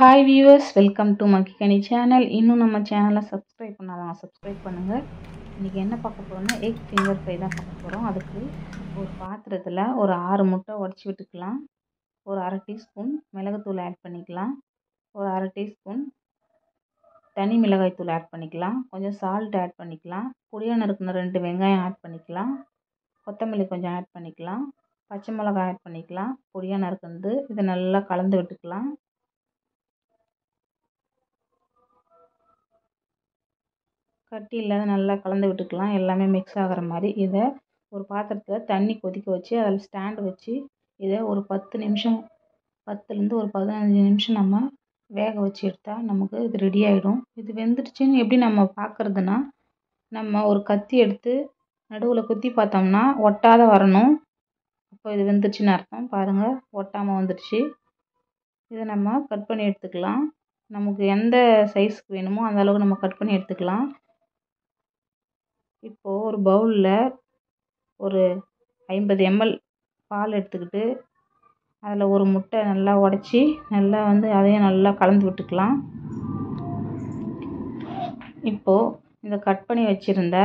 Hi viewers, welcome to மக்கிகனி channel. இன்னும் நம்ம சேனலை சப்ஸ்கிரைப் பண்ணாதவங்க சப்ஸ்கிரைப் பண்ணுங்கள். இன்றைக்கி என்ன பார்க்க போகிறோம்னா எக் ஃபிங்கர் ஃப்ரை தான் பார்க்க போகிறோம். அதுக்கு ஒரு பாத்திரத்தில் ஒரு 6 முட்டை உடச்சி விட்டுக்கலாம். ஒரு அரை டீஸ்பூன் மிளகுத்தூள் ஆட் பண்ணிக்கலாம். ஒரு அரை டீஸ்பூன் தனி மிளகாய்த்தூள் ஆட் பண்ணிக்கலாம். கொஞ்சம் சால்ட் ஆட் பண்ணிக்கலாம். பொடியாக நறுக்குன 2 வெங்காயம் ஆட் பண்ணிக்கலாம். கொத்தமல்லி கொஞ்சம் ஆட் பண்ணிக்கலாம். பச்சை மிளகாய் ஆட் பண்ணிக்கலாம். பொடியாக நறுக்குனது. இதை நல்லா கலந்து விட்டுக்கலாம். கட்டி இல்லாத நல்லா கலந்து விட்டுக்கலாம். எல்லாமே மிக்ஸ் ஆகிற மாதிரி இதை ஒரு பாத்திரத்தில் தண்ணி கொதிக்க வச்சு அதில் ஸ்டாண்டு வச்சு இதை ஒரு 10 நிமிஷம் 10லேருந்து ஒரு 15 நிமிஷம் நம்ம வேக வச்சு எடுத்தால் நமக்கு இது ரெடி ஆகிடும். இது வெந்துடுச்சுன்னு எப்படி நம்ம பார்க்குறதுனா, நம்ம ஒரு கத்தி எடுத்து நடுவில் குத்தி பார்த்தோம்னா ஒட்டாத வரணும். அப்போ இது வெந்துடுச்சுன்னு அர்த்தம். பாருங்கள், ஒட்டாமல் வந்துடுச்சு. இதை நம்ம கட் பண்ணி எடுத்துக்கலாம். நமக்கு எந்த சைஸ்க்கு வேணுமோ அந்த அளவுக்கு நம்ம கட் பண்ணி எடுத்துக்கலாம். இப்போது ஒரு பவுலில் ஒரு 50 ml பால் எடுத்துக்கிட்டு அதில் ஒரு முட்டை நல்லா உடச்சி நல்லா அதையும் நல்லா கலந்து விட்டுக்கலாம். இப்போது இந்த கட் பண்ணி வச்சுருந்த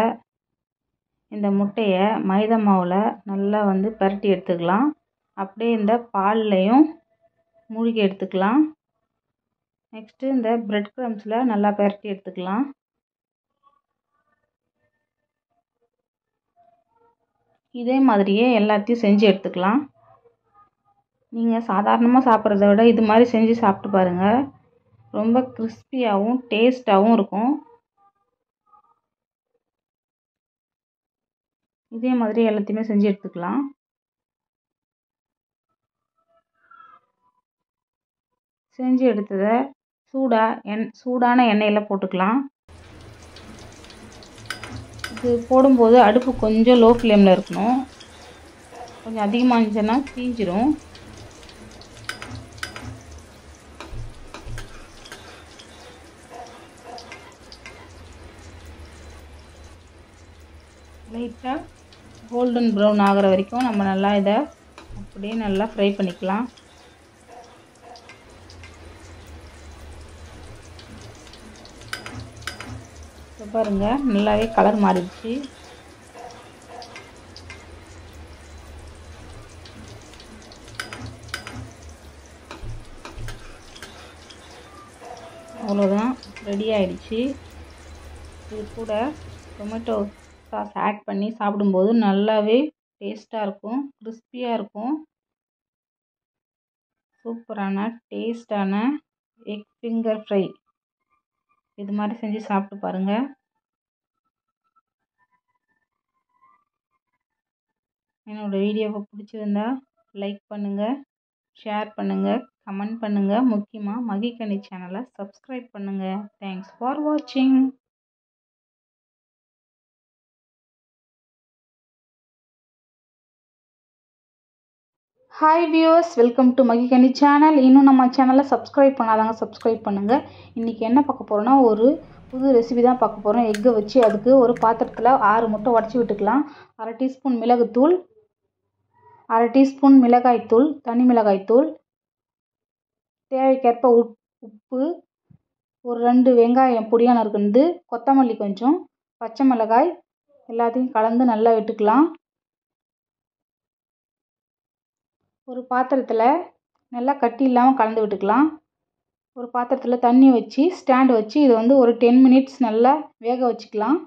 இந்த முட்டையை மைதா மாவில் நல்லா பரட்டி எடுத்துக்கலாம். அப்படியே இந்த பால்லையும் மூழ்கி எடுத்துக்கலாம். நெக்ஸ்ட்டு இந்த பிரெட் க்ரம்ஸில் நல்லா பரட்டி எடுத்துக்கலாம். இதே மாதிரியே எல்லாத்தையும் செஞ்சு எடுத்துக்கலாம். நீங்கள் சாதாரணமாக சாப்பிட்றத விட இது மாதிரி செஞ்சு சாப்பிட்டு பாருங்கள். ரொம்ப கிறிஸ்பியாகவும் டேஸ்ட்டாகவும் இருக்கும். இதே மாதிரி எல்லாத்தையுமே செஞ்சு எடுத்துக்கலாம். செஞ்சு எடுத்ததை சூடான எண்ணெயில் போட்டுக்கலாம். இது போடும்போது அடுப்பு கொஞ்சம் லோ ஃப்ளேமில் இருக்கணும். கொஞ்சம் அதிகமாக இருந்துச்சுன்னா தீஞ்சிரும். லைட்டாக கோல்டன் ப்ரௌன் ஆகிற வரைக்கும் நம்ம நல்லா இதை அப்படியே நல்லா ஃப்ரை பண்ணிக்கலாம். இப்போ பாருங்கள், நல்லாவே கலர் மாறிடுச்சு. அவ்வளோதான், ரெடி ஆகிடுச்சு. இது கூட டொமேட்டோ சாஸ் ஆட் பண்ணி சாப்பிடும்போது நல்லாவே டேஸ்ட்டாக இருக்கும், கிறிஸ்பியாக இருக்கும். சூப்பரான டேஸ்டான எக் ஃபிங்கர் ஃப்ரை இது மாதிரி செஞ்சு சாப்பிட்டு பாருங்கள். என்னோடய வீடியோவை பிடிச்சிருந்தா லைக் பண்ணுங்கள், ஷேர் பண்ணுங்கள், கமெண்ட் பண்ணுங்கள். முக்கியமாக மகிகனி சேனலை சப்ஸ்கிரைப் பண்ணுங்கள். தேங்க்ஸ் ஃபார் வாட்சிங். ஹாய் வியூவர்ஸ், வெல்கம் டு மகிகனி சேனல். இன்னும் நம்ம சேனலை சப்ஸ்கிரைப் பண்ணாதவங்க சப்ஸ்கிரைப் பண்ணுங்கள். இன்றைக்கி என்ன பார்க்க போகிறோன்னா ஒரு புது ரெசிபி தான் பார்க்க போகிறோம். எக்கை வச்சு அதுக்கு ஒரு பாத்திரத்தில் 6 முட்டை உடச்சி விட்டுக்கலாம். அரை டீஸ்பூன் மிளகுத்தூள், அரை டீஸ்பூன் மிளகாய்த்தூள், தனி மிளகாய்த்தூள், தேவைக்கேற்ப உப்பு, ஒரு 2 வெங்காயம் பொடியாக நறுக்குனது, கொத்தமல்லி கொஞ்சம், பச்சை மிளகாய் எல்லாத்தையும் கலந்து நல்லா விட்டுக்கலாம். ஒரு பாத்திரத்தில் நல்லா கட்டி இல்லாமல் கலந்து விட்டுக்கலாம். ஒரு பாத்திரத்தில் தண்ணி வச்சு ஸ்டாண்டு வச்சு இதை ஒரு 10 மினிட்ஸ் நல்லா வேக வச்சுக்கலாம்.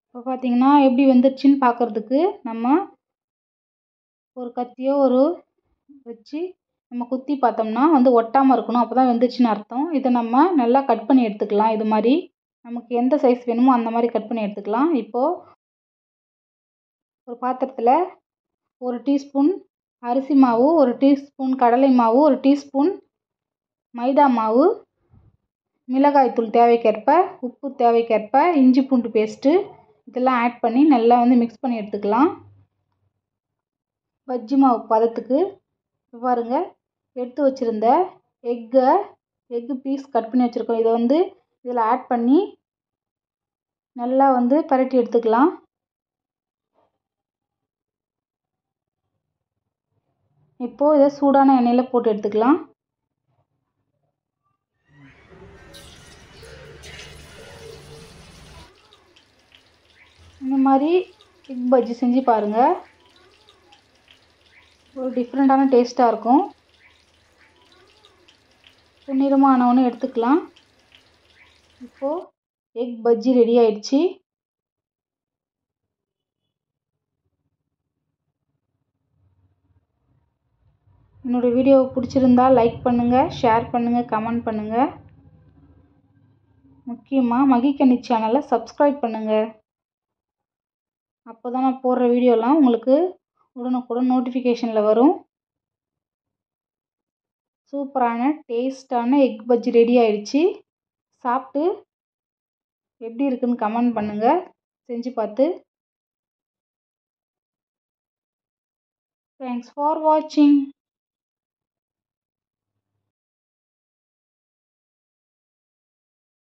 இப்போ பார்த்தீங்கன்னா எப்படி வெந்துருச்சுன்னு பார்க்குறதுக்கு நம்ம ஒரு கத்தியோ வச்சு நம்ம குத்தி பார்த்தோம்னா ஒட்டாமல் இருக்கணும். அப்போ தான் வெந்துருச்சுன்னு அர்த்தம். இதை நம்ம நல்லா கட் பண்ணி எடுத்துக்கலாம். இது மாதிரி நமக்கு எந்த சைஸ் வேணுமோ அந்த மாதிரி கட் பண்ணி எடுத்துக்கலாம். இப்போது ஒரு பாத்திரத்தில் 1 டீஸ்பூன் அரிசி மாவு, 1 டீஸ்பூன் கடலை மாவு, 1 டீஸ்பூன் மைதா மாவு, மிளகாய்த்தூள் தேவைக்கேற்ப, உப்பு தேவைக்கேற்ப, இஞ்சி பூண்டு பேஸ்ட்டு இதெல்லாம் ஆட் பண்ணி நல்லா மிக்ஸ் பண்ணி எடுத்துக்கலாம். பஜ்ஜி மாவு பதத்துக்கு. பாருங்கள், எடுத்து வச்சுருந்த எக்கு பீஸ் கட் பண்ணி வச்சுருக்கோம். இதை இதில் ஆட் பண்ணி நல்லா வந்து பரட்டி எடுத்துக்கலாம். இப்போது இதை சூடான எண்ணெயில் போட்டு எடுத்துக்கலாம். இந்த மாதிரி எக் பஜ்ஜி செஞ்சு பாருங்கள். ஒரு டிஃப்ரெண்ட்டான டேஸ்ட்டாக இருக்கும். பொன்னிறமாக ஆனவொன்னு எடுத்துக்கலாம். இப்போது எக் பஜ்ஜி ரெடி ஆயிடுச்சு. என்னோடய வீடியோ பிடிச்சிருந்தா லைக் பண்ணுங்கள், ஷேர் பண்ணுங்கள், கமெண்ட் பண்ணுங்கள். முக்கியமாக மகிக்கனி சேனலை சப்ஸ்கிரைப் பண்ணுங்கள். அப்போ தான் நான் போடுற வீடியோலாம் உங்களுக்கு உடனுக்குடன் நோட்டிஃபிகேஷனில் வரும். சூப்பரான டேஸ்டான எக் பஜ்ஜி ரெடி ஆயிடுச்சு. சாப்பிட்டு எப்படி இருக்குன்னு கமெண்ட் பண்ணுங்கள் செஞ்சு பார்த்து. தேங்க்ஸ் ஃபார் வாட்சிங்.